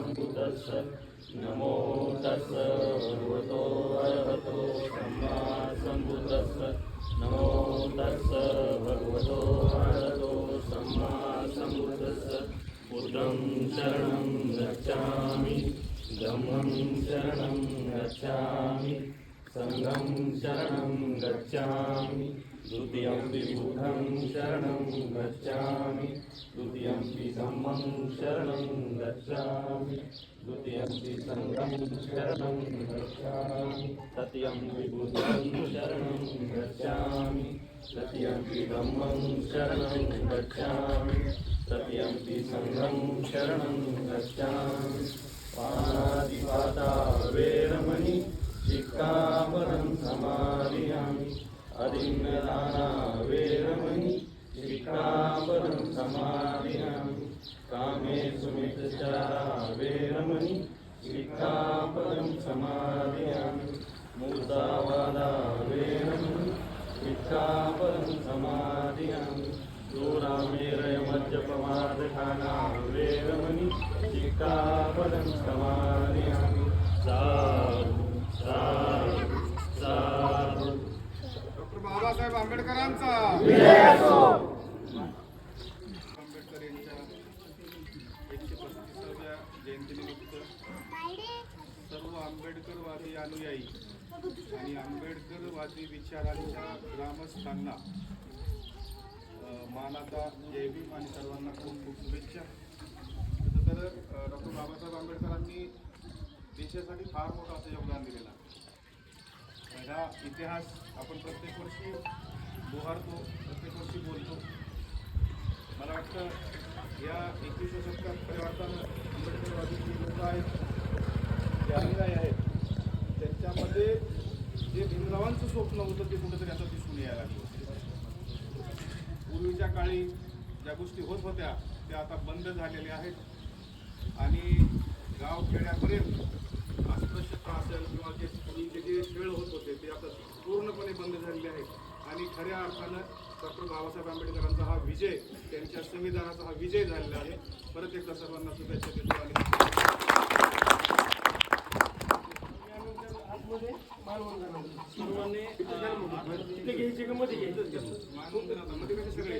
सम्बुद्धस्स नमो तस्स भगवतो अरहतो सम्मा सम्बुद्धस्स नमो तस्स भगवतो अरहतो सम्मा सम्बुद्धस्स बुद्धं शरणं गच्छामि धम्मं शरणं गच्छामि संघं शरणं गच्छामि द्वितीयंपि बुद्धं शरणं गच्छामि द्वितीयंपि धम्मं शरणं गच्छामि द्वितीयंपि संघं शरणं गच्छामि तृतीयंपि बुद्धं शरणं गच्छामि तृतीयंपि धम्मं शरणं गच्छामि तृतीयंपि संघं शरणं गच्छामि पाणातिपाता वेरमणि शिक्खापदं समादयामि अदिन्नदाना वेरमणि शिक्खापदं समादयामि कामेषु मिथ्याचारा वेरमणि शिक्खापदं समादयामि मुद्दावादा वेरमणि शिक्खापदं समादयामि दूरामेरयमद्यपमादखाना वेरमणि शिक्खापदं समादयामि साधु साधु साधु। डॉक्टर बाबासाहेब आंबेडकरांचा आंबेडकर यांच्या 135व्या जयंतीनिमित्त सर्व आंबेडकरवादी अनुयायी आणि आंबेडकरवादी विचारांच्या ग्रामस्थांना मानाचा जय भीम आणि सर्वांना खूप खूप शुभेच्छा। तसं तर डॉक्टर बाबासाहेब आंबेडकरांनी देशासाठी फार मोठं असं योगदान दिलेलं आहे। हा इतिहास आपण प्रत्येक वर्षी बोहारतो, प्रत्येक वर्षी बोलतो। मला वाटतं या 21व्या शतकात खऱ्या अर्थानं आंबेडकरवादी जी लोक आहेत, जे अनुयायी आहेत, त्यांच्यामध्ये जे भीमरावांचं स्वप्न होतं ते कुठंतरी आता दिसून यायला लागलं। पूर्वीच्या काळी ज्या गोष्टी होत होत्या त्या आता बंद झालेल्या आहेत आणि गाव खेड्यापर्यंत अस्पृश्यता असेल किंवा जे खेळ होत होते ते आता पूर्णपणे बंद झालेले आहेत आणि खऱ्या अर्थानं डॉक्टर बाबासाहेब आंबेडकरांचा हा विजय, त्यांच्या संविधानाचा हा विजय झालेला आहे। परत एकदा सर्वांना शुभेच्छा देतो आणि सगळे